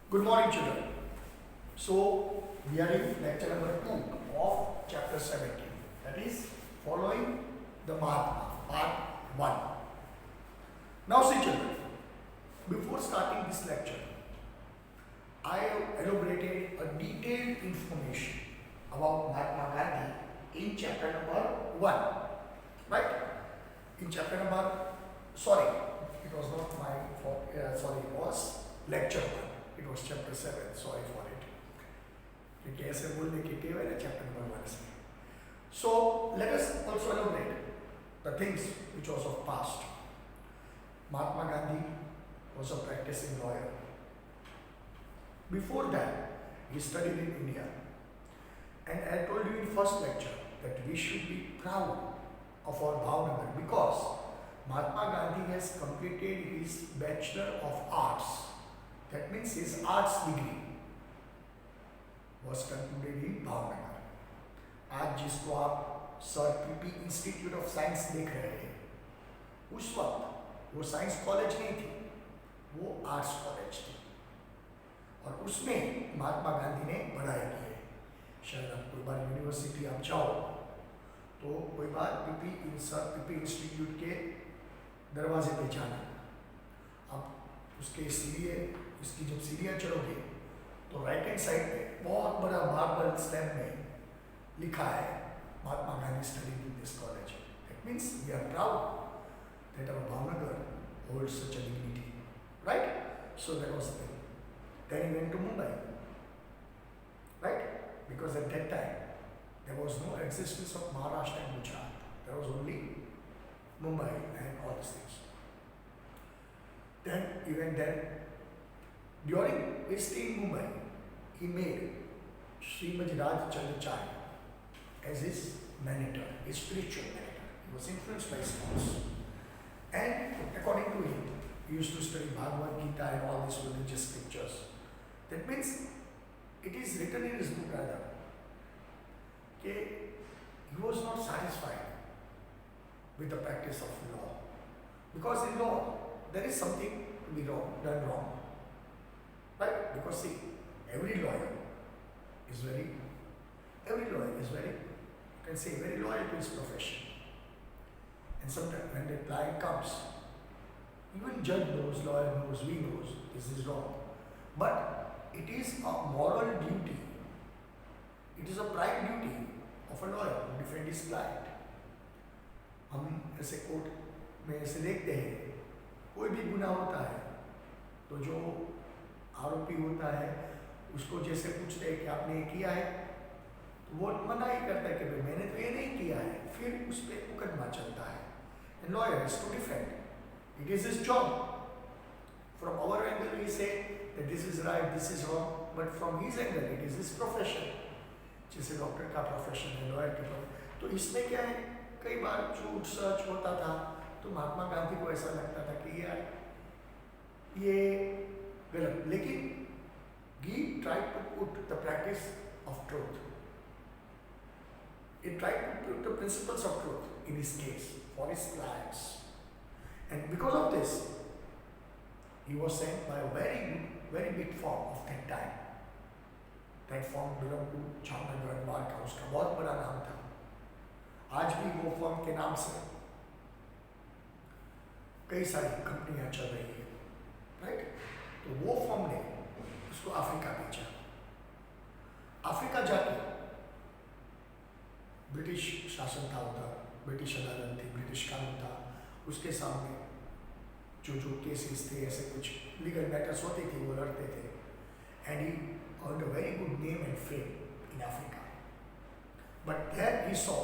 Good morning, children. So, we are in lecture number 2 of chapter 17. That is, following the Mahatma, part 1. Now, see, children, before starting this lecture, I have elaborated a detailed information about Mahatma Gandhi in chapter number 1. Right? In chapter number, sorry, it was not my fault, sorry, it was lecture 1. It was chapter 7, sorry for it. क्योंकि ऐसे बोलने की टेव है ना chapter number 1 से. So let us also elaborate the things which was of past. Mahatma Gandhi was a practicing lawyer. Before that, he studied in India. And I told you in first lecture that we should be proud of our Bhavnagar because Mahatma Gandhi has completed his Bachelor of Arts. That means his arts degree was concluded in Bhavnagar. आज जिसको आप sir PP institute of science देख रहे हैं, उस वक्त वो science college नहीं थी, वो आर्ट्स कॉलेज थी और उसमें महात्मा गांधी ने पढ़ाई की है. शायद आप कोई बार यूनिवर्सिटी आप जाओ तो कोई बार पीपी इंस्टीट्यूट के दरवाजे पे जाना, आप उसके सीढ़ी उसकी जब सीढ़ियाँ चढ़ोगे तो राइट हैंड साइड पे बहुत बड़ा मार्बल स्लैब में लिखा है Mahatma Gandhi studied in this college. That means we are proud that our Bhavnagar holds such a dignity, right? So that was the thing. Then he went to Mumbai, right? Because at that time there was no existence of Maharashtra and Gujarat. There was only Mumbai and all these things. Then he went there. During his stay in Mumbai, he made Srimad Rajchandracharya as his mentor, his spiritual mentor. He was influenced by his thoughts. And according to him, he used to study Bhagavad Gita and all these religious scriptures. That means it is written in his book rather, that he was not satisfied with the practice of law. Because in law, there is something to be done wrong. Right? Because see, every lawyer is very, you can say very loyal to his profession. And sometimes when the client comes, even judge knows, lawyer knows, we knows, this is wrong. But it is a moral duty, it is a prime duty of a lawyer to defend his client. हम ऐसे court में ऐसे देखते हैं, कोई भी गुनाह होता है तो जो आरोपी होता है उसको जैसे पूछते हैं कि आपने ये किया है, तो वो मना ही करता है कि भाई मैंने तो ये नहीं किया है, फिर उस पर मुकदमा चलता है. And lawyer is to defend. It is his job. From our angle we say that this is right, this is wrong, but from his angle it is his profession. जैसे डॉक्टर का प्रोफेशन है, lawyer का profession. तो इसमें क्या है, कई बार झूठ सच होता था, तो महात्मा गांधी को ऐसा लगता था कि यार ये गलत, लेकिन he tried to put the practice of truth. He tried to put the principles of truth in his case for his clients. And because of this, he was sent by a very big firm of that time. That firm belonged to Jamnagar Marka, उसका बहुत बड़ा नाम था. आज भी वो firm के नाम से कई सारी कंपनियां चल रही है, राइट? तो वो फर्म ने उसको अफ्रीका भेजा. अफ्रीका जाके ब्रिटिश शासन था उधर, ब्रिटिश अदालत थी, ब्रिटिश कानून था, उसके सामने जो केसेस थे, ऐसे कुछ लीगल मैटर्स होते थे, वो लड़ते थे. And he earned a very good name and fame in Africa. But there he saw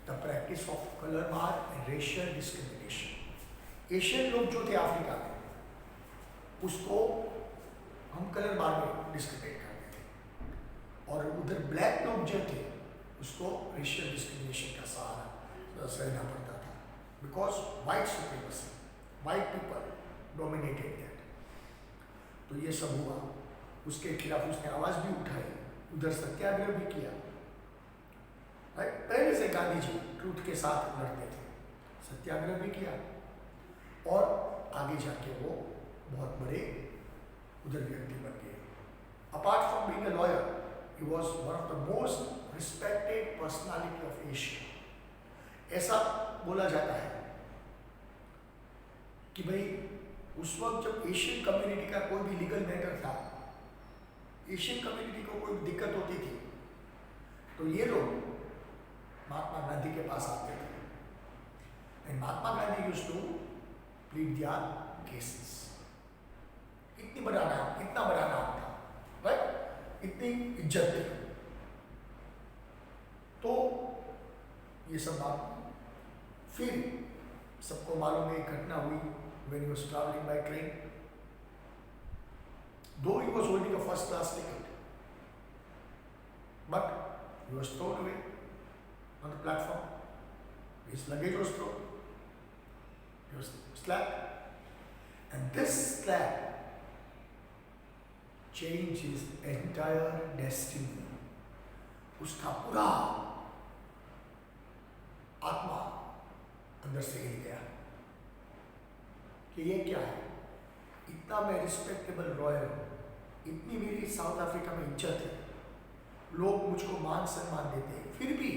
the practice of color war and racial discrimination. Asian लोग जो थे अफ्रीका में, उसको हम कलर बार में डिस्क्रिमिनेट करते थे, और उधर ब्लैक लोग जो थे उसको रेशियल डिस्क्रिमिनेशन का सहारा सहना पड़ता था. Because white supremacy, white people dominated that. तो ये सब हुआ, उसके खिलाफ उसने आवाज़ भी उठाई, उधर सत्याग्रह भी किया. राइट? पहले से गांधी जी ट्रूथ के साथ लड़ते थे, सत्याग्रह भी किया और आगे जाके वो बहुत बड़े उधर व्यक्ति बन गए। Apart from being a lawyer, he was one of the most respected personality of Asia. ऐसा बोला जाता है कि भाई उस वक्त जब एशियन कम्युनिटी का कोई भी लीगल मैटर था, एशियन कम्युनिटी को कोई दिक्कत होती थी, तो ये लोग महात्मा गांधी के पास आते थे and Mahatma Gandhi used to plead their cases. इतना बड़ा नाम था, राइट? इतनी इज्जत थी। तो ये सब बात फिर सबको मालूम है, घटना हुई when he was traveling by train. Though he was holding a first class ticket, but he was thrown away on the platform. His luggage was thrown. He was slapped. And this slap changed his entire destiny. उसका पूरा आत्मा अंदर से हिल गया कि ये क्या है, इतना मैं रिस्पेक्टेबल रॉयल हूँ, इतनी मेरी साउथ अफ्रीका में इज्जत है, लोग मुझको मान सम्मान देते हैं, फिर भी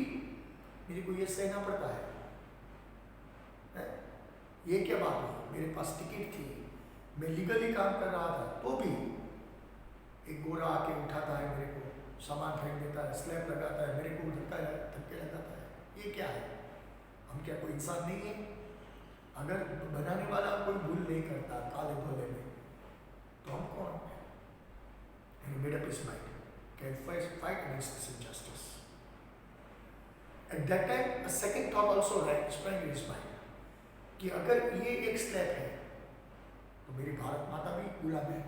मेरे को ये सहना पड़ता है? ये क्या बात हुई? मेरे पास टिकट थी, मैं लीगली काम कर रहा था, तो भी एक गोरा आके उठाता है मेरे को, सामान फेंक देता है, स्लैब लगाता है, मेरे को धक्के लगाता है। ये क्या है? हम क्या कोई इंसान नहीं है? अगर बनाने वाला कोई भूल नहीं करता काले भोले में, तो हम कौन है? And he made up his mind, can fight against this injustice. At that time, a second thought also sprang in his mind कि अगर ये एक स्लैब है, तो मेरी भारत माता भी गुलाम है,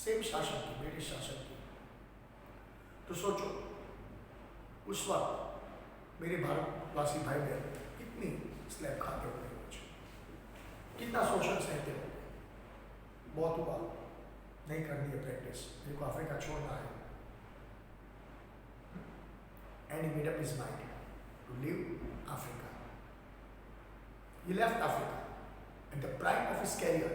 सेम शासन की, ब्रिटिश शासन की। तो सोचो, उस वक्त मेरे भारतवासी भाई बहन कितनी स्लैब खाते होंगे, कितना शोषण सहते हो। बहुत हुआ, नहीं करनी है प्रैक्टिस, मेरे को अफ्रीका छोड़ना है। And he made up his mind to leave Africa. He left Africa at the prime of his career.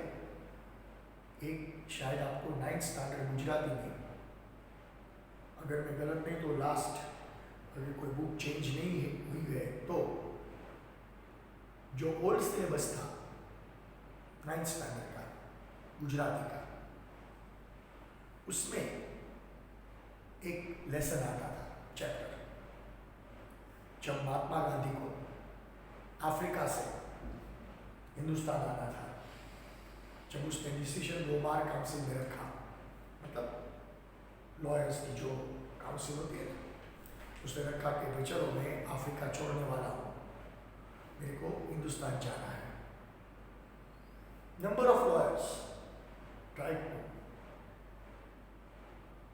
एक शायद आपको 9th स्टैंडर्ड गुजराती में, अगर मैं गलत नहीं तो लास्ट, अगर कोई बुक चेंज नहीं हुई है तो जो ओल्ड सिलेबस था 9th स्टैंडर्ड का गुजराती का, उसमें एक लेसन आता था, चैप्टर, जब महात्मा गांधी को अफ्रीका से हिंदुस्तान आना था, जब उसने डिसीजन लोमार काउंसिल में रखा, मतलब लॉयर्स की जो काउंसिल होती है, उसने रखा कि भाई चलो मैं अफ्रीका छोड़ने वाला हूँ, मेरे को हिंदुस्तान जाना है। Number of lawyers tried to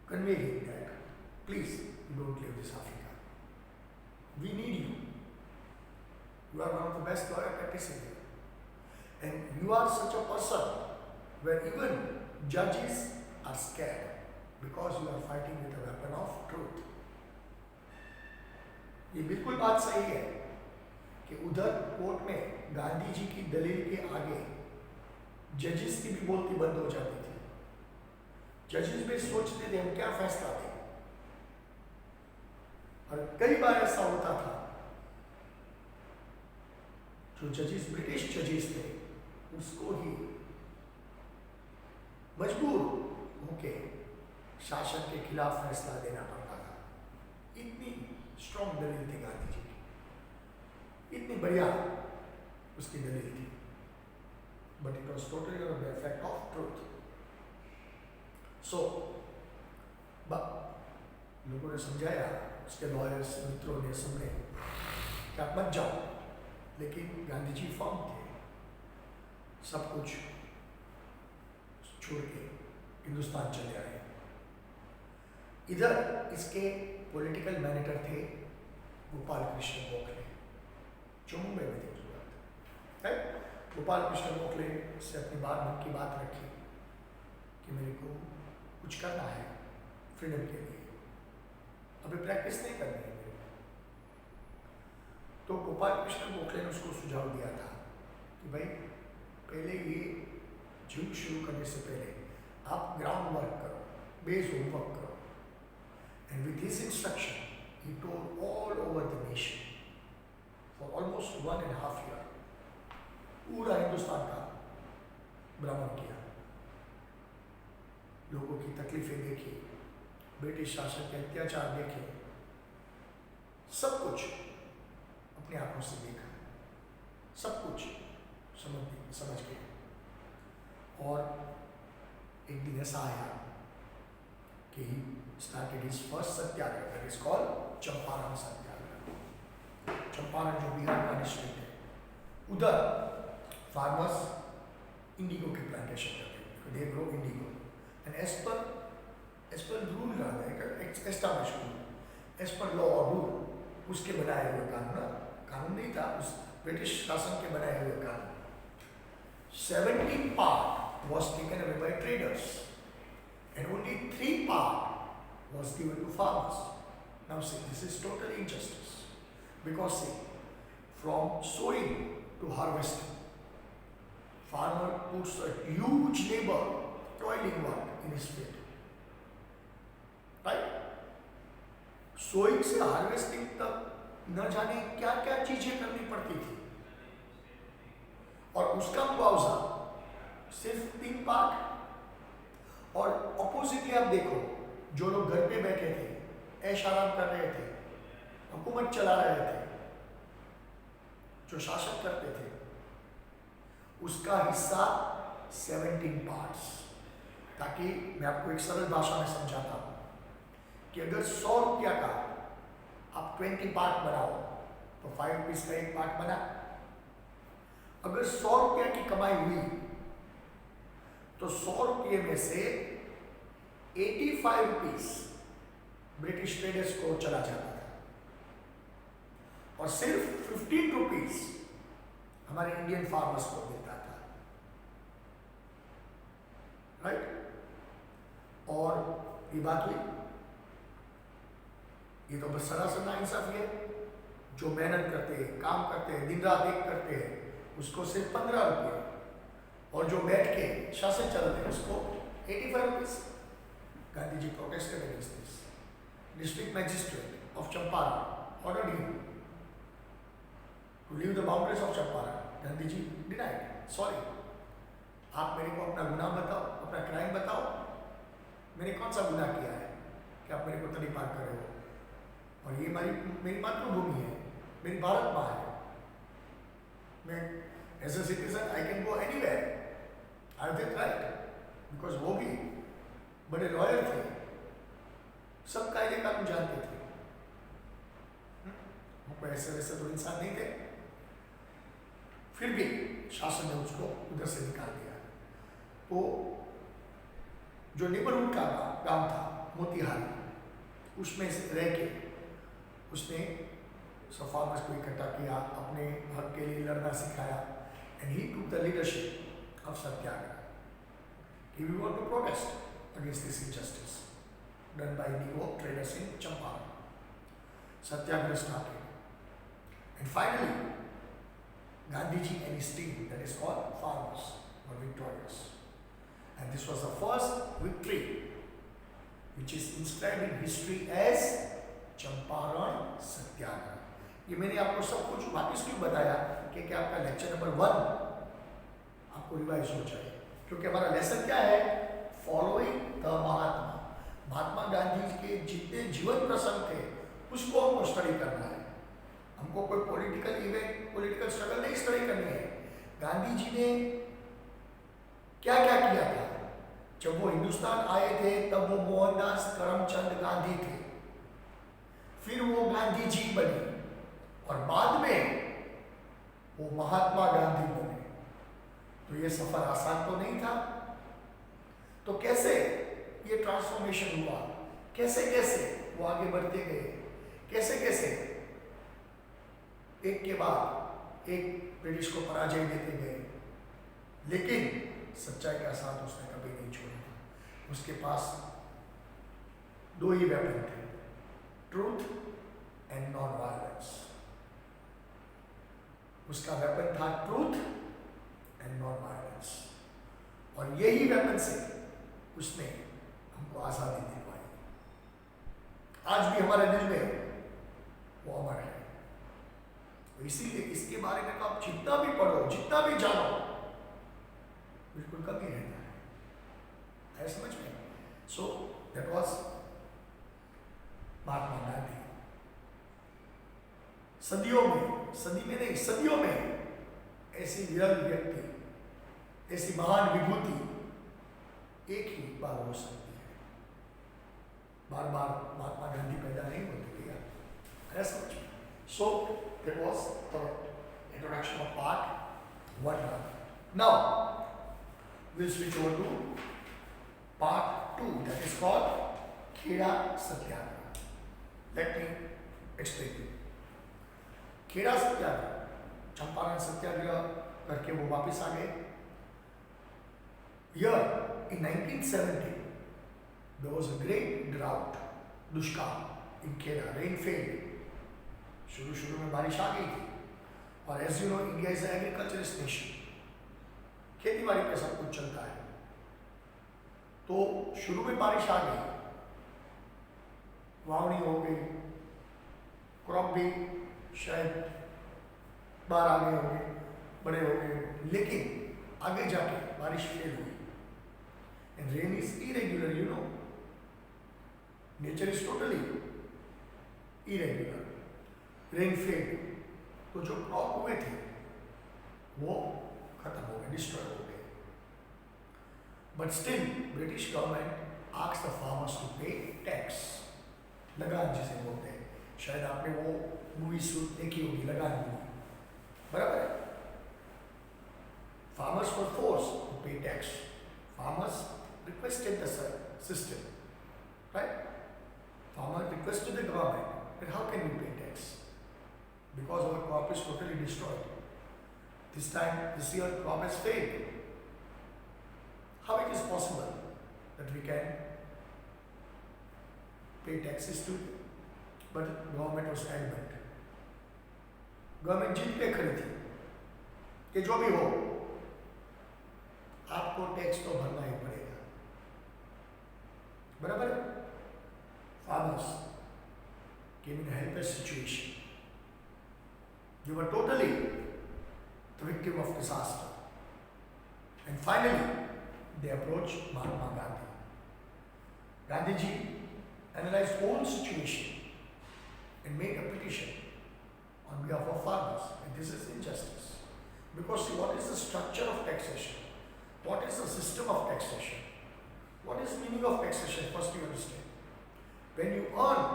convey him that, please, you don't leave this Africa. We need you. You are one of the best lawyer practicing here. And you are such a person where even judges are scared because you are fighting with a weapon of truth. ये बिल्कुल बात सही है कि उधर court में गांधी जी की दलील के आगे जजेस की भी बोलती बंद हो जाती थी। जजेस भी सोचते थे हम क्या फैसला दें, और कई बार ऐसा होता था जो जजेस ब्रिटिश जजेस थे उसको ही मजबूर होके शासन के खिलाफ फैसला देना पड़ता था। इतनी स्ट्रॉन्ग दलील थी गांधी जी की, इतनी बढ़िया उसकी दलील थी, but it was totally on the effect of truth. So लोगों ने समझाया, उसके लॉयर्स मित्रों ने, सबने कि आप मत जाओ, लेकिन गांधी जी फर्म थे, सब कुछ छोड़ के हिंदुस्तान चले आए। इधर इसके पॉलिटिकल मैनेजर थे गोपाल कृष्ण गोखले, जो मुंबई में थे उस वक्त, राइट। गोपाल कृष्ण गोखले से अपनी मन की बात रखी कि मेरे को कुछ करना है फ्रीडम के लिए, अभी प्रैक्टिस नहीं करनी है मेरे को। तो गोपाल कृष्ण गोखले ने उसको सुझाव दिया था कि भाई पहले ये जुग शुरू करने से पहले आप ग्राउंड वर्क करो, बेस होमवर्क करो. And with his instruction, he toured all over the nation for almost 1.5 years. पूरा हिंदुस्तान का भ्रमण किया, लोगों की तकलीफें देखी, ब्रिटिश शासन के अत्याचार देखे, सब कुछ अपनी आंखों से देखा, सब कुछ समझ गए. और एक दिन ऐसा आया कि he started his first Satyagraha, that is called Champaran सत्याग्रह. चंपारण जो बिहार का डिस्ट्रिक्ट है, उधर फार्मर्स इंडिगो की प्लांटेशन करते हैं, they grow indigo. And as per rule रहा है, establish rule, as per law और रूल, उसके बनाए हुए कानून नहीं था, उस ब्रिटिश शासन के बनाए हुए कानून. 70 part was taken away by traders and only 3 part was given to farmers. Now see, this is total injustice, because see, from sowing to harvesting, farmer puts a huge labor, toiling work in his field, right? Sowing से harvesting तक न जाने क्या क्या चीजें करनी पड़ती थी, और उसका मुआवजा सिर्फ 3 पार्ट. और ऑपोजिटली आप देखो, जो लोग घर पे बैठे थे, ऐश आराम कर रहे थे, हुकूमत चला रहे थे, जो शासन करते थे, उसका हिस्सा 17 पार्ट्स. ताकि मैं आपको एक सरल भाषा में समझाता हूं कि अगर 100 रुपया का आप 20 पार्ट बनाओ तो 5 रुपीज का एक पार्ट बना. अगर 100 रुपया की कमाई हुई तो 100 रुपये में से 85 रुपीज ब्रिटिश ट्रेडर्स को चला जाता था, और सिर्फ 15 रुपीज हमारे इंडियन फार्मर्स को मिलता था, राइट? और ये बात हुई, ये तो बस सरासर नाइंसाफी है. जो मेहनत करते हैं, काम करते हैं, दिन रात एक करते हैं, उसको सिर्फ 15 रुपये, और जो बैठ के शासन चलाते हैं उसको 85 rupees. Gandhi ji protested against this. District magistrate of Champaran ordered him to leave the boundaries of Champaran. Gandhi ji denied. Sorry, आप मेरे को अपना गुनाह बताओ, अपना क्राइम बताओ, मैंने कौन सा गुनाह किया है कि आप मेरे को तड़ी पार कर रहे हो? और ये मेरी मातृभूमि है, मेरी भारत माँ है. मैं as a citizen I can go anywhere, I have that right, because वो भी बड़े लॉयर थे, सब कायदे कानून जानते थे. हमको ऐसे वैसे तो इंसान नहीं थे. फिर भी शासन ने उसको उधर से निकाल दिया. तो जो नेबरहुड का गांव था मोतिहारी, उसमें रह के उसने सब फार्मर्स को इकट्ठा किया, अपने हक के लिए लड़ना सिखाया. And he took the leadership of Satyagraha. He will want to protest against this injustice done by Indigo traders in Champaran. Satyagraha started, and finally Gandhiji and his team, that is called farmers, were victorious. And this was the first victory which is inscribed in history as Champaran Satyagraha. ये मैंने आपको सब कुछ वापस क्यों बताया कि आपका लेक्चर नंबर 1 आपको रिवाइज हो जाए, क्योंकि हमारा लेसन क्या है? फॉलोइंग द महात्मा. महात्मा गांधी के जितने जीवन प्रसंग थे उसको हमको स्टडी करना है. हमको कोई पॉलिटिकल इवेंट, पॉलिटिकल स्ट्रगल नहीं स्टडी करनी है. गांधी जी ने क्या क्या किया था? जब वो हिंदुस्तान आए थे तब वो मोहनदास करमचंद गांधी थे, फिर वो गांधी जी बने, और बाद में वो महात्मा गांधी बने. तो ये सफर आसान तो नहीं था. तो कैसे ये ट्रांसफॉर्मेशन हुआ, कैसे कैसे वो आगे बढ़ते गए, कैसे कैसे एक के बाद एक ब्रिटिश को पराजय देते गए, लेकिन सच्चाई का साथ उसने कभी नहीं छोड़ा. उसके पास 2 ही वेपन थे, ट्रूथ एंड नॉन वायलेंस. उसका वेपन था ट्रूथ एंड नॉन वायलेंस, और यही वेपन से उसने हमको आज़ादी दिलवाई। आज भी हमारे दिल में वो अमर है। तो इसीलिए इसके बारे में तो आप जितना भी पढ़ो, जितना भी जानो, बिल्कुल कम ही रहता है। आया समझ में? So that was Mahatma Gandhi. सदियों में ऐसी विरल व्यक्ति, ऐसी महान विभूति एक ही बार हो सकती है। बार बार महात्मा गांधी पैदा नहीं होते भैया। आया समझ में? So that was the introduction of part 1. Now we'll switch over to part 2, that is called Kheda Satyagraha. Let me explain you. Kheda Satyagraha, Champaran Satyagraha करके वो वापस आ गए। Here in 1970 there was a great drought, दुष्काल in Kheda, rain failed. शुरू में बारिश आ गई थी, और as you know India is an agriculturist nation, खेती बाड़ी पे सब कुछ चलता है। तो शुरू में बारिश आ गई, वावनी हो गई, क्रॉप भी शायद बाहर आ गए होंगे, बड़े हो गए, लेकिन आगे जाके बारिश फेल हुई। And rain is irregular, you know, nature is totally irregular. Rain fail, तो जो क्रॉप हुए थे वो खत्म हो गए, डिस्ट्रॉय हो गए। But still British government asked the farmers to pay tax, लगान जिसे बोलते हैं। शायद आपने वो मूवी देखी होगी, लगान मूवी, बराबर है। Farmers were forced to pay tax. Farmers requested the system, right? Farmer requested the government that how can we pay tax because our crop is totally destroyed. This year crop has failed. How it is possible that we can pay taxes to? But government was adamant. Government जीत पे खड़ी थी कि जो भी हो आपको tax तो भरना ही पड़ेगा, बराबर? Farmers came in a helpless situation. They were totally the victim of disaster. And finally, they approached Mahatma Gandhi. Gandhiji analyzed whole situation and made a petition on behalf of farmers. And this is injustice. Because see, what is the structure of taxation? What is the system of taxation? What is the meaning of taxation? First you understand. When you earn,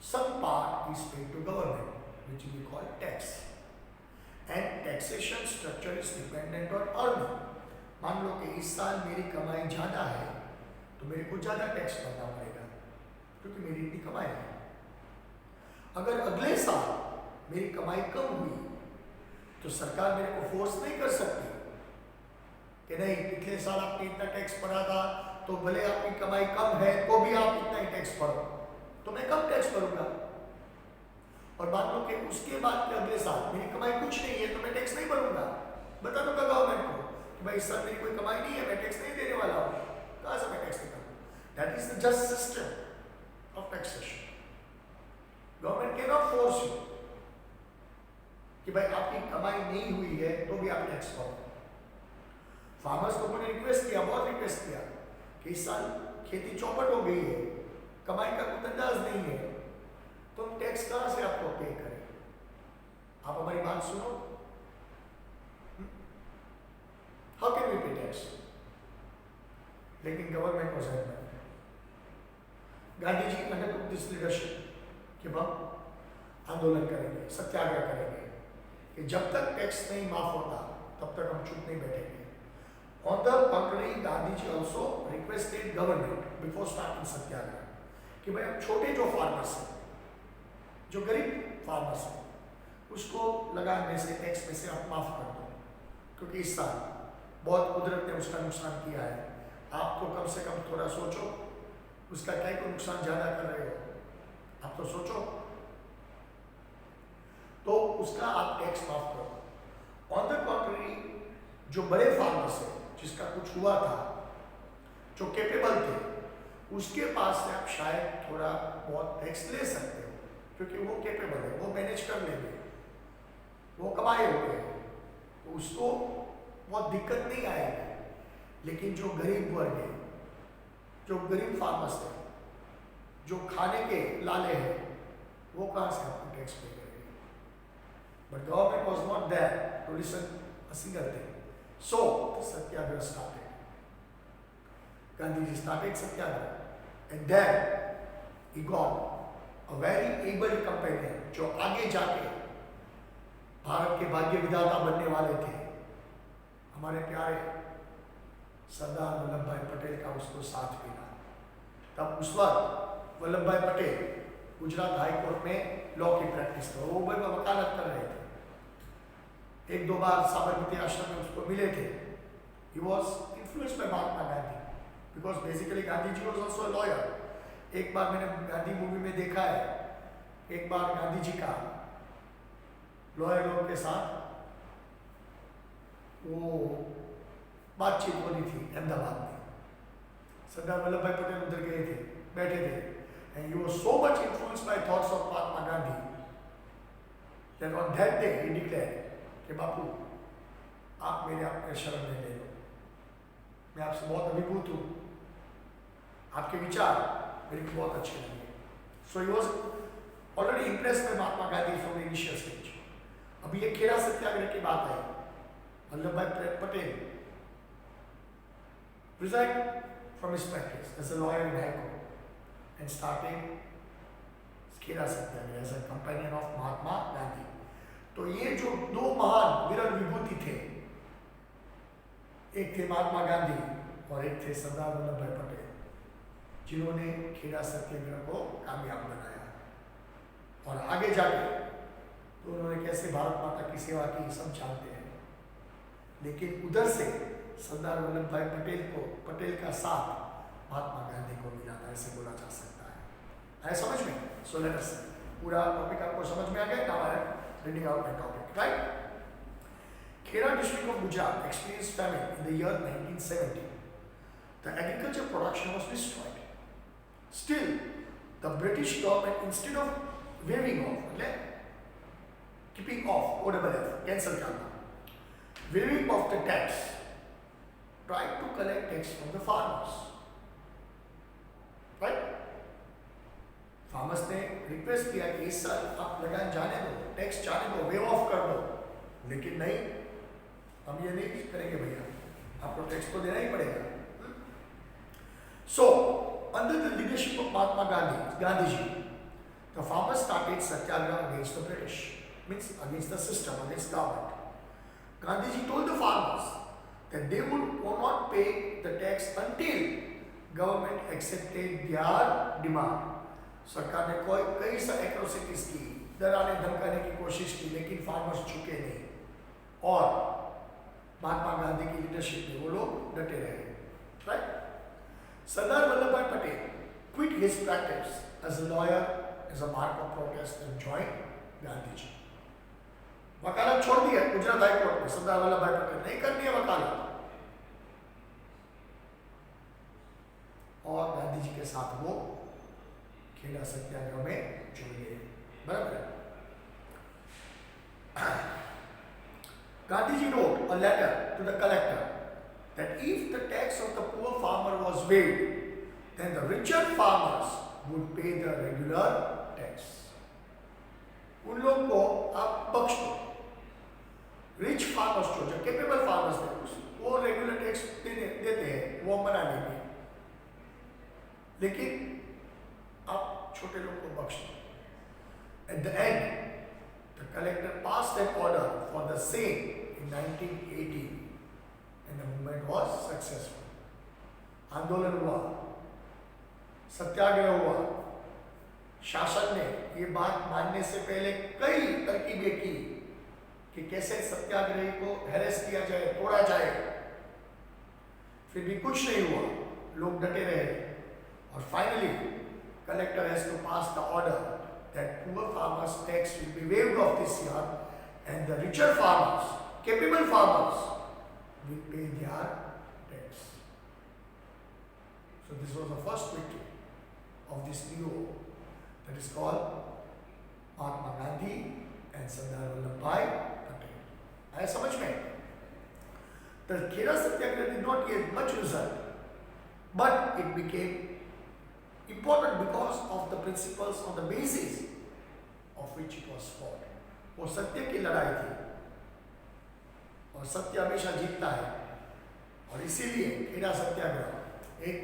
some part is paid to government, which we call tax. And taxation structure is dependent on earning. मान लो कि इस साल मेरी कमाई ज़्यादा है तो मेरे को ज़्यादा टैक्स भरना पड़ेगा क्योंकि मेरी इतनी कमाई है। अगर अगले साल मेरी कमाई कम हुई तो सरकार मेरे को फोर्स नहीं कर सकती कि नहीं, पिछले साल आपने इतना टैक्स भरा था तो भले आपकी कमाई कम है तो भी आप इतना ही टैक्स भरो, तो मैं कम टैक्स भरूंगा। और मान लो कि उसके बाद के अगले साल मेरी कमाई कुछ नहीं है तो मैं टैक्स नहीं भरूंगा। बता दूंगा गवर्नमेंट को कि भाई इस साल मेरी कोई कमाई नहीं है, मैं टैक्स नहीं देने वाला हूँ, कहाँ से मैं टैक्स देता? That is the just system of taxation. Government can not force you कि भाई आपकी कमाई नहीं हुई है तो भी आप टैक्स भरो। फार्मर्स को मैंने रिक्वेस्ट किया, बहुत रिक्वेस्ट किया कि इस साल खेती चौपट हो गई है, कमाई का कुछ अंदाज नहीं है, तो हम टैक्स कहाँ से आपको पे करें? आप हमारी बात सुनो। How can we pay tax? लेकिन government was adamant. Gandhi ji undertook this leadership कि हम आंदोलन करेंगे, सत्याग्रह करेंगे, कि जब तक टैक्स नहीं माफ होता तब तक हम चुप नहीं बैठेंगे। On the contrary, Gandhi ji also requested government before starting सत्याग्रह कि भाई अब छोटे जो फार्मर्स हैं, जो गरीब फार्मर्स हैं, उसको लगान में से, टैक्स में से आप माफ कर दो, क्योंकि इस साल बहुत कुदरत ने उसका नुकसान किया है। आप तो कम से कम थोड़ा सोचो, उसका क्या को नुकसान ज़्यादा कर रहे हो, आप तो सोचो, तो उसका आप टैक्स माफ करो। ऑन द कॉन्ट्ररी, जो बड़े फार्मर्स हैं जिसका कुछ हुआ था जो कैपेबल थे, उसके पास से आप शायद थोड़ा बहुत टैक्स ले सकते हो, क्योंकि वो कैपेबल है, वो मैनेज कर लेंगे, वो कमाए हुए हैं, तो उसको बहुत दिक्कत नहीं आएगी। लेकिन जो गरीब वर्ग है, जो गरीब फार्मर्स है, जो खाने के लाले हैं, वो कहाँ से आपको टैक्स पे करेंगे? But government was not there to listen a single thing, so satyagraha started. Gandhi ji started Satyagraha and then he got a very able companion जो आगे जाके भारत के भाग्य विधाता बनने वाले थे, हमारे प्यारे सरदार वल्लभ भाई पटेल का उसको साथ मिला। तब उस वक्त वल्लभ भाई पटेल गुजरात हाई कोर्ट में लॉ की प्रैक्टिस कर, वो वकालत कर रहे थे। एक दो बार साबरमती आश्रम में उसको मिले थे। He was influenced by Mahatma Gandhi because basically Gandhi ji was also a lawyer। एक बार मैंने गांधी मूवी में देखा है, एक बार गांधी जी का लॉयर लोग के साथ वो बातचीत हो रही थी अहमदाबाद में। सरदार वल्लभ भाई पटेल उधर गए थे, बैठे थे, and he was so much influenced by thoughts of Mahatma Gandhi that on that day he declared कि बापू आप मेरे अपने शरण में ले लो, मैं आपसे बहुत अभिभूत हूँ, आपके विचार मेरे को बहुत अच्छे लगे। So he was already impressed by Mahatma Gandhi from the initial stage। अभी ये खेड़ा सत्याग्रह की बात है, वल्लभ भाई Patel resigned from his practice as a lawyer in High Court and started Kheda Satyagraha as a companion of Mahatma Gandhi. तो ये जो दो महान विरल विभूति थे, एक थे महात्मा गांधी और एक थे सरदार वल्लभ भाई पटेल, जिन्होंने खेड़ा सत्याग्रह को कामयाब बनाया। और आगे जाके तो उन्होंने कैसे भारत माता की सेवा की सब जानते हैं। लेकिन उधर से सरदार वल्लभ भाई पटेल का साथ महात्मा गांधी को मिला था, ऐसे बोला जा सकता है। आया समझ में? सो लेट अस पूरा टॉपिक आपको समझ में आ गया? Now I am reading out my topic, right? Khera district of Gujarat experienced famine in the year 1970. The agriculture production was destroyed. Still, the British government, instead of waiving off, keeping off, cancel karna, waiving off the tax, tried to collect tax from the farmers. Right? Farmers ने request किया कि इस साल आप लगान जाने दो, tax जाने दो, वेव ऑफ कर दो, लेकिन नहीं, हम ये नहीं करेंगे भैया, आपको टैक्स तो देना ही पड़ेगा। So, under the leadership of Mahatma Gandhi, the farmers started satyagraha against the British, means against the system, against government. Gandhiji told the farmers that they would not pay the tax until government accepted their demand. सरकार ने कई सा atrocities की, डराने धमकाने की कोशिश की, लेकिन फार्मर्स झुके नहीं और महात्मा गांधी की लीडरशिप में वो लोग डटे रहे, राइट? सरदार वल्लभ भाई Patel quit his practice as a lawyer as a mark of protest and joined Gandhi ji. वकालत छोड़ दी है गुजरात हाई कोर्ट में, सरदार वल्लभ भाई पटेल नहीं करनी है वकालत, और गांधी जी के साथ वो खेड़ा सत्याग्रह में जुड़ गए, बराबर है? Gandhiji wrote a letter to the collector that if the tax of the poor farmer was waived, then the richer farmers would pay the regular tax. उन लोग को आप बख्श दो, रिच फार्मर्स जो कैपेबल फार्मर्स थे वो रेगुलर टैक्स देते हैं, वो मना नहीं है, लेकिन आप छोटे लोग को बख्श दो। At the end, the collector passed an order for the same in 1980 and the movement was successful. आंदोलन हुआ, सत्याग्रह हुआ, शासन ने ये बात मानने से पहले कई तरकीबें की कि कैसे सत्याग्रही को हैरेस किया जाए, तोड़ा जाए, फिर भी कुछ नहीं हुआ, लोग डटे रहे और finally collector has to pass the order that poor farmers' tax will be waived off this year and the richer farmers, capable farmers, will pay their tax. So this was the first victory of this new that is called Mahatma Gandhi and Sardar Vallabhbhai Patel. आया समझ में? The Khera Satyagraha did not get much result, but it became important because of the principles on the basis of which it was fought. वो सत्य की लड़ाई थी और सत्य हमेशा जीतता है और इसीलिए खेड़ा सत्याग्रह एक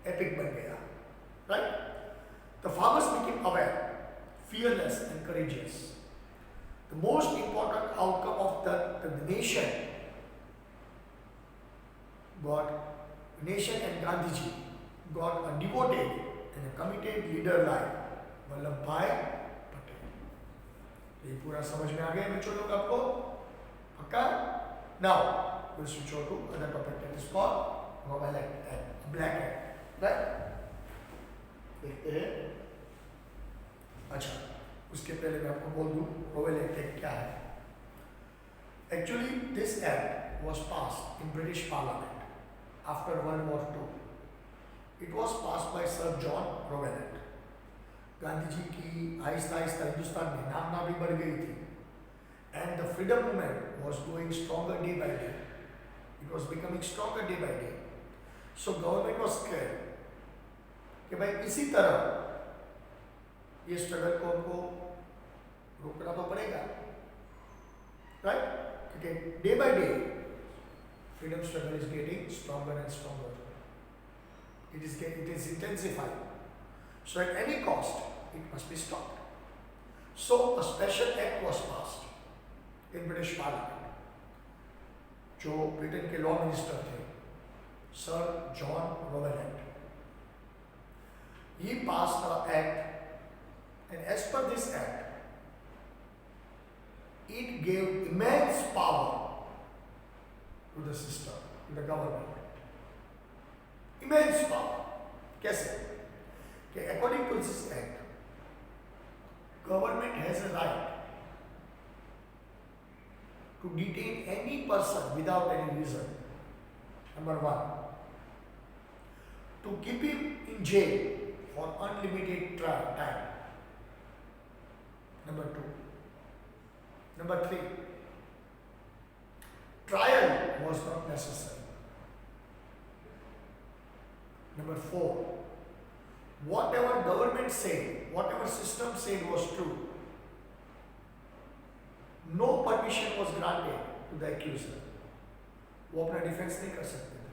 एपिक बन गया. Right? The farmers became aware, fearless and courageous. The most important outcome of the nation and Gandhiji got a devoted and a committed leader like Vallabhbhai Patel. ये पूरा समझ में आ गया बच्चों लोग आपको? पक्का? Now we'll switch over to other topic that is called Rowell Act, Black Act. Right? देखते हैं. अच्छा, उसके पहले मैं आपको बोल दूं Rowell Act क्या है. Actually, this act was passed in British Parliament after World War II. It was passed by Sir John Rowell. Gandhi ji की आहिस्ता आहिस्ता हिंदुस्तान में नामना भी बढ़ गई थी. And the freedom movement was growing stronger day by day. It was becoming stronger day by day. So government was scared कि भाई इसी तरह ये स्ट्रगल को उनको रोकना तो पड़ेगा, राइट? क्योंकि day by day freedom struggle is getting stronger and stronger. It is intensifying. So at any cost, it must be stopped. So a special act was passed in British Parliament. जो Britain के law minister थे, sir John Rowell. He passed an act, and as per this act, it gave immense power to the system, to the government. Immense power. कैसे? कि according to this act, government has a right to detain any person without any reason. Number one, to keep him in jail for unlimited time. Number two. Number three, trial was not necessary. Number four, whatever government said, whatever system said was true. No permission was granted to the accuser. वो अपना defence नहीं कर सकते थे.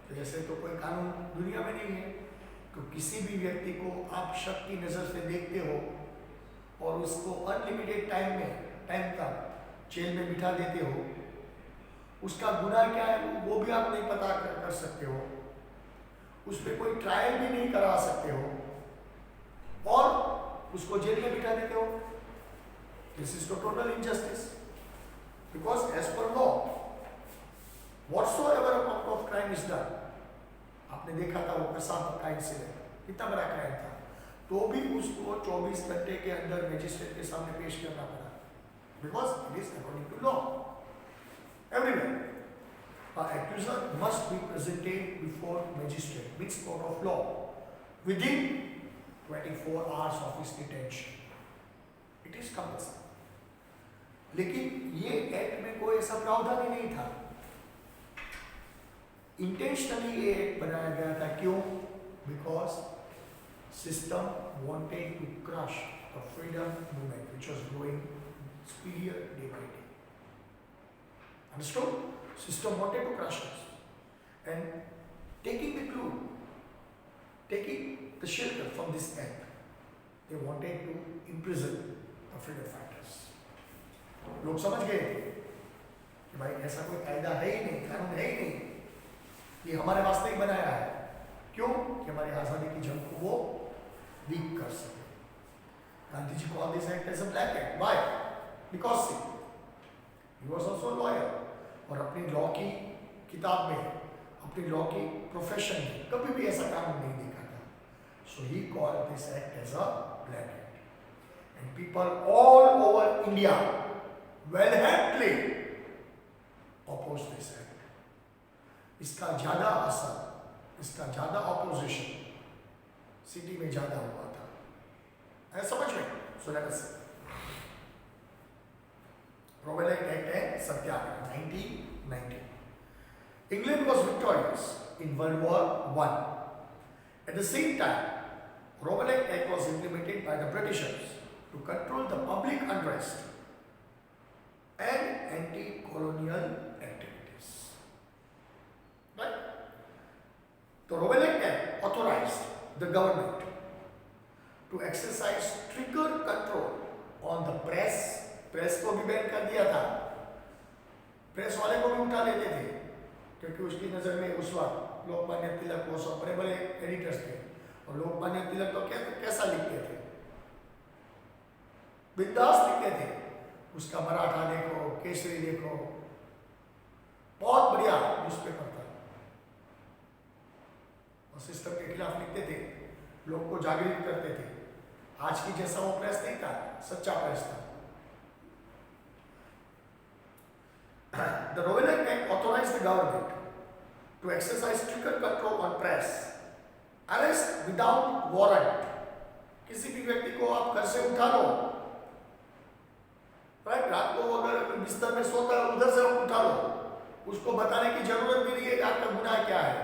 तो जैसे तो कोई कानून दुनिया में नहीं है कि किसी भी व्यक्ति को आप शक की नज़र से देखते हो और उसको अनलिमिटेड टाइम तक जेल में बिठा देते हो, उसका गुनाह क्या है वो भी आप नहीं पता कर सकते हो, उस पर कोई ट्रायल भी नहीं करा सकते हो और उसको जेल में बिठा देते हो. This is total injustice. Because as per law whatsoever amount of crime is done. आपने देखा था वो कसाब का इंसिडेंट, कितना बड़ा क्राइम था, तो भी उसको 24 घंटे के अंदर मजिस्ट्रेट के सामने पेश करना पड़ा. Because it is according to law everywhere. Accuser must be presented before magistrate, means court of law, within 24 hours of his detention. It is compulsory. लेकिन ये एक्ट में कोई ऐसा प्रावधान ही नहीं था. इंटेंशनली ये एक्ट बनाया गया था. क्यों? Because system wanted to crush the freedom movement which was growing superior day by day. Understood? System wanted to crush us, and taking the clue, taking the shelter from this act, they wanted to imprison the freedom fighters. लोग समझ गए थे कि भाई ऐसा कोई कायदा है ही नहीं, कानून है ही नहीं, ये हमारे वास्ते ही बनाया है. क्यों? कि हमारी आज़ादी की जंग को वो वीक कर सके. Gandhi ji called this act as a black act. Why? Because he was also a lawyer. और अपनी लॉ की किताब में, अपनी लॉ की प्रोफेशन में कभी भी ऐसा कानून नहीं देखा था. So he called this act as a black act. And people all over India vehemently oppose this act. इसका ज़्यादा असर, इसका ज़्यादा ऑपोजिशन सिटी में ज़्यादा हुआ था। है समझ में? So let us Robelet Act and Satyagraha 1990. England was victorious in World War I. At the same time, Robelet Act was implemented by the Britishers to control the public unrest and anti-colonial activities. Right? The Robelet Act authorized the government to exercise stricter control on the press. Press को भी ban कर दिया था। Press वाले को भी उठा लेते थे क्योंकि उसकी नज़र में उस वक्त लोकमान्य तिलक वो सब बड़े बड़े एडिटर्स थे और लोकमान्य तिलक तो कैसा लिखते थे, बिंदास लिखते थे। उसका मराठा देखो, केसरी देखो, बहुत बढ़िया न्यूज़पेपर था और सिस्टम के खिलाफ लिखते थे, लोग को जागृत करते थे। आज की जैसा वो प्रेस नहीं था, सच्चा प्रेस था। The Robelet Act authorized the government to exercise stricter control on press, arrest without warrant. किसी भी व्यक्ति को आप घर से उठा लो, राइट? रात को अगर बिस्तर में सोता है उधर से उठा लो, उसको बताने की जरूरत भी नहीं है कि आपका गुनाह क्या है।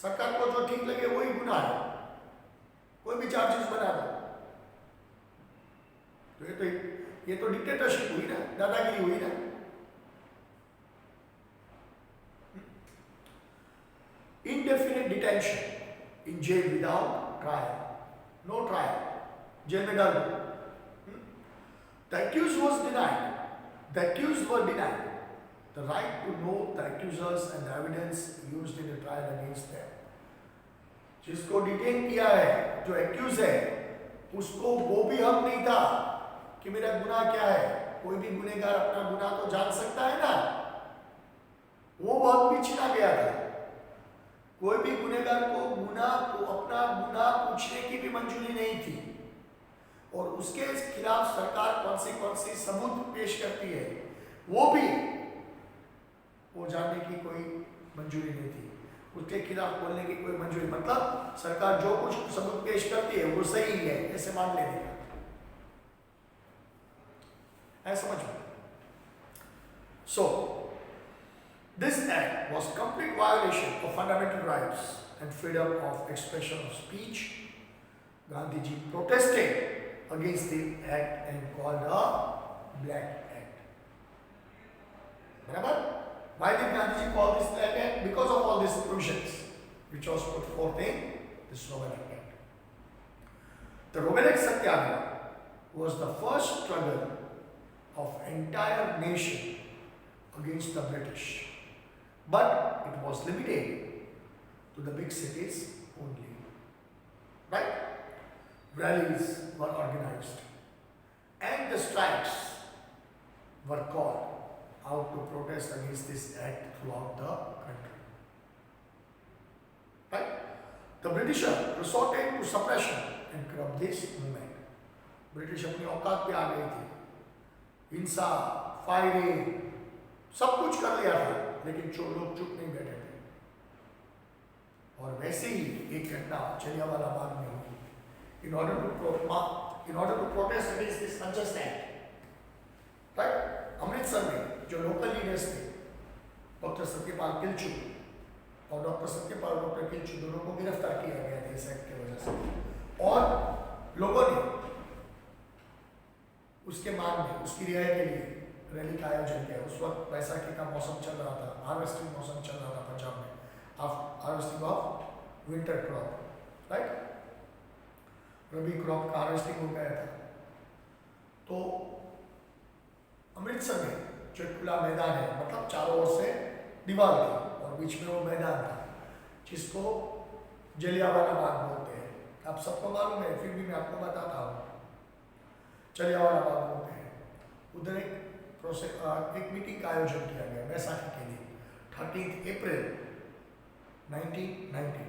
सरकार को जो ठीक लगे वही गुनाह है, कोई भी चार्जेस बना दो। तो ये तो डिक्टेटरशिप हुई ना, दादागिरी हुई ना। Indefinite detention in jail without trial, no trial, jail में डाल दो। The accused was denied, the accused were denied the right to know the accusers and the evidence used in the trial against them. जिसको detain किया है, जो accused है, उसको वो भी हक नहीं था कि मेरा गुनाह क्या है। कोई भी गुनहगार अपना गुनाह तो जान सकता है ना, वो हक भी छीना गया था। कोई भी गुनहगार को अपना गुनाह पूछने की भी मंजूरी नहीं थी और उसके खिलाफ सरकार कौन सी सबूत पेश करती है वो जानने की कोई मंजूरी नहीं थी। उसके खिलाफ बोलने की कोई मंजूरी, मतलब सरकार जो कुछ सबूत पेश करती है वो सही है ऐसे मान लेने का, ऐसा समझ में। सो this act was complete violation of fundamental rights and freedom of expression of speech. Gandhi ji protested against the act and called a Black Act. Remember? Why did Gandhi ji call this Black Act? Because of all these provisions which was put forth in this Robelet Act. The Robelet Satyagraha was the first struggle of entire nation against the British. But it was limited to the big cities only. Right? Rallies were organized and the strikes were called out to protest against this act throughout the country. Right? The British resorted to suppression and curb this movement. British अपनी औकात पे आ गई थी, हिंसा, firing, सब कुछ कर लिया था, लेकिन जो लोग चुप नहीं बैठे थे। और वैसे ही एक घटना जलियांवाला बाग में हुई। In order to protest against this unjust act, right? Amritsar में जो लोकल लीडर्स थे, डॉक्टर सत्यपाल किल्चू और डॉक्टर किल्चू दोनों को गिरफ्तार किया गया था इस एक्ट की वजह से, और लोगों ने उसके मांग में उसकी रिहाई के लिए रैली का आयोजन किया। उस वक्त बैसाखी का मौसम चल रहा था, हार्वेस्टिंग मौसम चल रहा था पंजाब में, harvesting of winter crop, right? Rabi crop का हार्वेस्टिंग हो गया था। तो अमृतसर में जो खुला मैदान है, मतलब चारों ओर से दीवार थी और बीच में वो मैदान था जिसको जलियांवाला बाग बोलते हैं। आप सबको मालूम है, फिर भी मैं आपको बताता हूँ। जलियांवाला बाग बोलते हैं। उधर एक मीटिंग का आयोजन किया गया बैसाखी के लिए 13 अप्रैल 1990,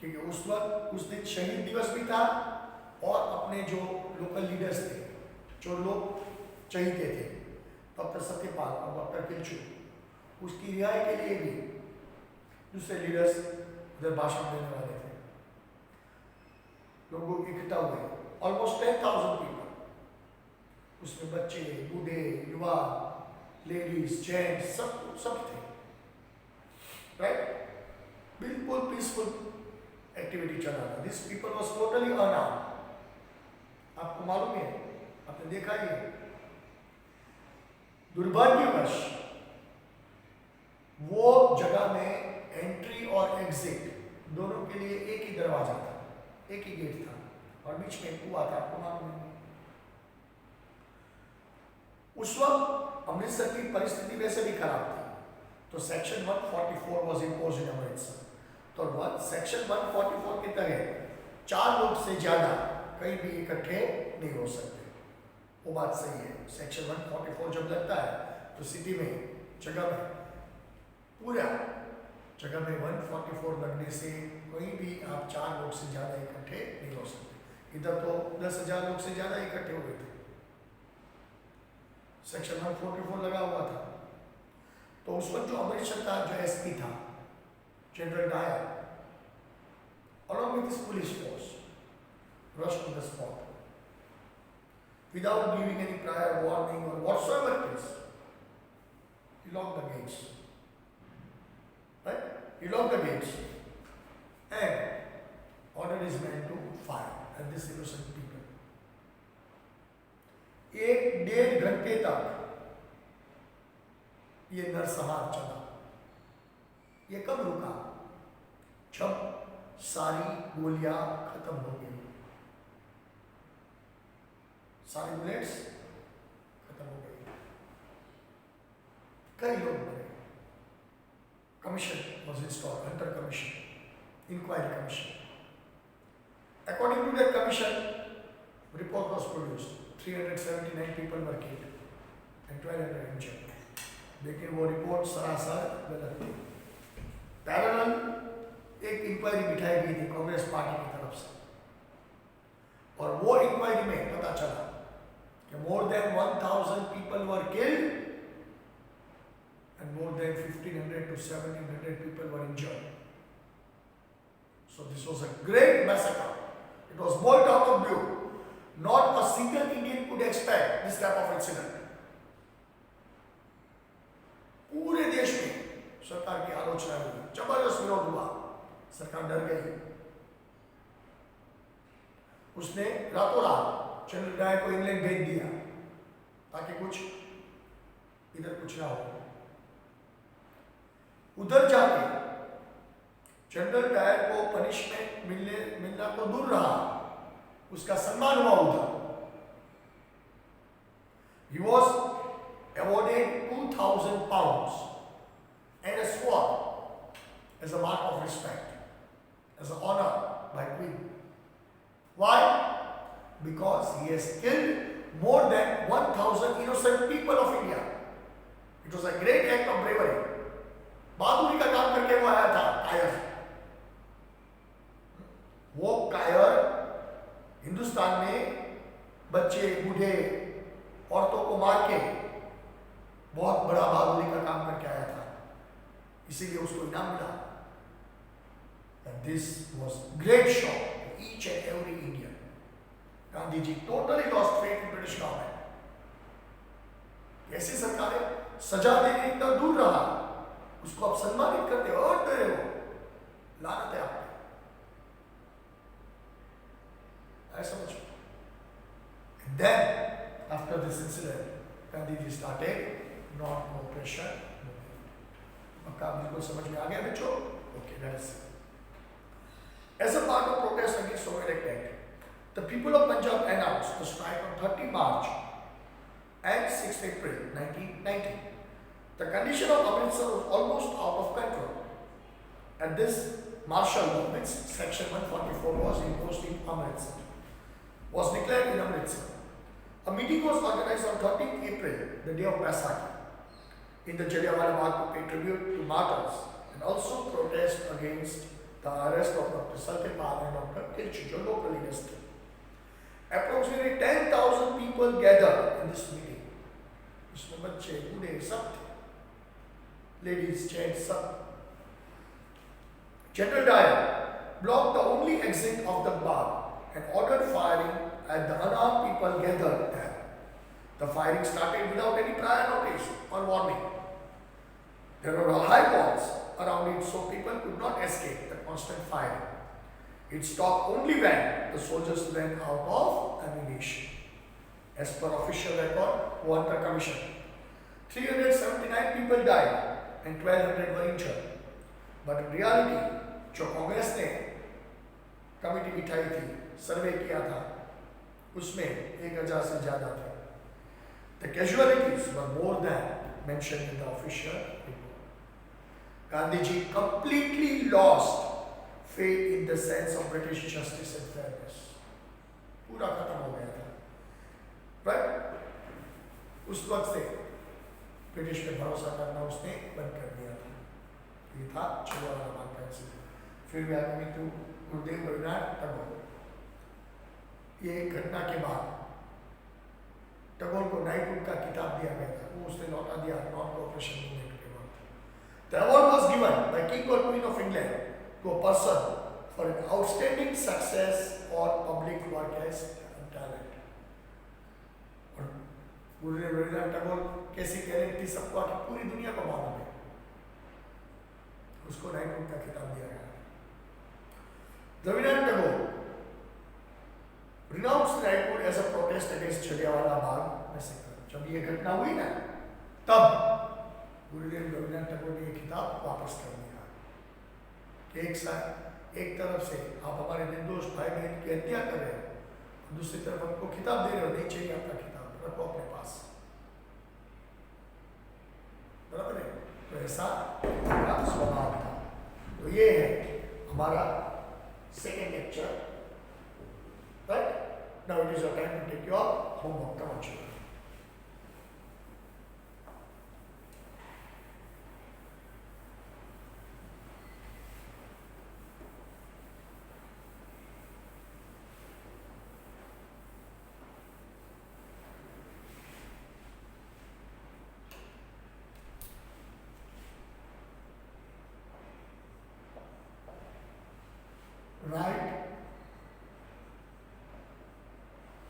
क्योंकि उस वक्त उस दिन शहीद दिवस भी था और अपने जो लोकल लीडर्स थे, जो लोग शहीद थे, डॉक्टर सत्यपाल और डॉक्टर किल्चू, उसकी रिहाई के लिए भी दूसरे लीडर्स उधर भाषण देने वाले थे, लोगों इकट्ठा हुए, ऑलमोस्ट 10,000 पीपल। उसमें बच्चे, बूढ़े, युवा, लेडीज, जेंट्स, सब थे, राइट। बिल्कुल पीसफुल एक्टिविटी चल रहा था। This people was totally unarmoured. आपको मालूम है, आपने देखा ही है। दुर्भाग्यवश वो जगह में एंट्री और एग्जिट दोनों के लिए एक ही दरवाजा था, एक ही गेट था, और बीच में कुआं था। आपको मालूम है। उस वक्त अमृतसर की परिस्थिति वैसे भी खराब थी, तो सेक्शन 144 वॉज इम्पोज इन अमृतसर। तो सेक्शन 144 के तहत 4 लोग से ज्यादा कहीं भी इकट्ठे नहीं हो सकते। वो बात सही है। सेक्शन 144 जब लगता है तो सिटी में, जगह में, पूरा जगह में 144 लगने से कोई भी आप 4 लोग से ज्यादा इकट्ठे नहीं हो सकते। इधर तो 10,000 लोग से ज्यादा इकट्ठे हुए थे। सेक्शन 144 लगा हुआ था। तो उस वक्त जो अमृतसर का जो एसपी था, general Dyer, along with his police force, rushed to the spot without giving any prior warning or whatsoever it is. He locked the gates. Right? He locked the gates and ordered his men to fire at this innocent people. 1-1.5 घंटे तक ये नरसंहार चला। ये कब रुका? जब सारी गोलियां खत्म हो गई, सारी बुलेट्स खत्म हो गई, कई लोग मरे। Commission was installed, Hunter commission, inquiry commission. According to that commission, report was produced. 379 people were killed and 1,200 injured. लेकिन वो रिपोर्ट सरासर गलत थी। पैरेलल एक इंक्वायरी बिठाई गई थी कांग्रेस पार्टी की तरफ से, और वो इंक्वायरी में पता चला कि more than 1,000 people were killed and more than 1,500 to 1,700 people were injured. So this was a great massacre. It was bolt out of blue. Not a single Indian could expect this type of incident. पूरे देश में सरकार की आलोचना हुई, जबरदस्त विरोध हुआ, सरकार डर गई। उसने रातों रात जनरल डायर को इंग्लैंड भेज दिया ताकि कुछ इधर कुछ ना हो। उधर जाके जनरल डायर को पनिशमेंट मिलना तो दूर रहा, उसका सम्मान हुआ उधर। He was awarded 2,000 pounds and a sword as a mark of respect, as an honor by Queen. Why? Because he has killed more than 1,000 innocent people of India. It was a great act of bravery. बहादुरी का काम करके वो आया था कायर। वो कायर हिंदुस्तान में बच्चे, बूढ़े, औरतों को मार के बहुत बड़ा बहादुरी का काम करके आया था, इसीलिए उसको इनाम मिला। And this was great shock to each and every Indian. Gandhi ji totally lost faith in British government. ऐसी सरकारें सजा देने इतना दूर रहा, उसको आप सम्मानित करते हो और डरे हो, लानत है आप पे। ऐसा समझो। Then after this incident, Gandhi ji started non-cooperation movement. आपका बिल्कुल समझ में आ गया बच्चों? Okay, let us see. As a part of protest against Soviet attack, the people of Punjab announced the strike on 30 March and 6 April 1990. The condition of Amritsar was almost out of control. At this martial movement, Section 144 was imposed in Amritsar, was declared in Amritsar. A meeting was organized on 13th April, the day of Baisakhi, in the Jallianwala Bagh to pay tribute to martyrs and also protest against the arrest of Dr. Satyapal and Dr. Kirchi, local leaders. Approximately 10,000 people gathered in this meeting. इसमें बच्चे, बूढ़े, सब थे, ladies, gents, सब। General Dyer blocked the only exit of the bar and ordered firing at the unarmed people gathered there. The firing started without any prior notice or warning. There were high walls around it so people could not escape the constant firing. It stopped only when the soldiers ran out of ammunition. As per official record, Water Commission, 379 people died and 1200 were injured. But in reality, जो कांग्रेस ने committee बिठाई थी, सर्वे किया था, उसमें 1000 से ज़्यादा थे. The casualties were more than mentioned in the official report. Gandhiji completely lost faith in the sense of British justice and fairness. पूरा खत्म हो गया था. Right? उस वक्त से ब्रिटिश पे भरोसा करना उसने बंद कर दिया था. ये था जलियांवाला बाग का इंसिडेंट. फिर भी आगे में गुरुदेव रवींद्रनाथ टैगोर, ये घटना के बाद टैगोर को नाइटहुड का खिताब दिया गया था. वो उसने लौटा दिया नॉन कोऑपरेशन मूवमेंट के वक्त. The award was given by King or Queen of England to a person for an outstanding success or public work as talent. और गुरुदेव रवींद्रनाथ टैगोर कैसी टैलेंट थी सबको आके पूरी दुनिया को मालूम है. उसको नाइटहुड का खिताब दिया गया. Rabindranath Tagore renounced knighthood as a protest against Jallianwala Bagh massacre. जब ये घटना हुई ना, तब गुरुदेव रवींद्रनाथ टैगोर ने ये खिताब वापस कर दिया कि एक तरफ से आप हमारे निर्दोष भाई बहन की हत्या कर रहे हो, दूसरी तरफ आपको खिताब दे रहे हो, नहीं चाहिए आपका खिताब, रखो अपने पास. बराबर है. तो ऐसा उनका स्वभाव था. तो ये है हमारा second lecture. Right? Now it is your time to take your homework. Come on, children. Write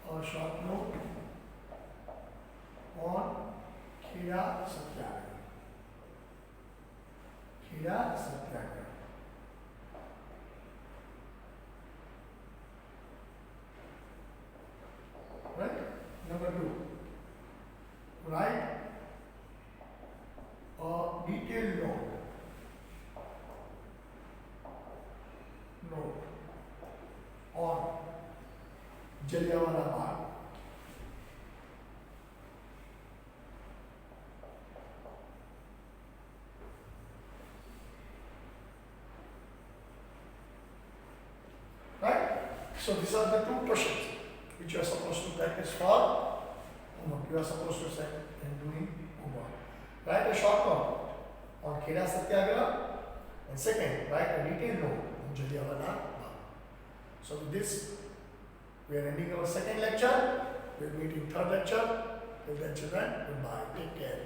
a short note on Kheda Satyagraha. Kheda Satyagraha. Right? Number 2. Write a detailed note. On Jallianwala Bagh. Right? So these are the 2 questions which you are supposed to practice for homework. You are supposed to send and doing homework. Write a short note on Kheda Satyagraha, and second, write a detailed note on Jallianwala Bagh. So with this, we are ending our second lecture. We will meet in third lecture. Till then, children, goodbye. Take care.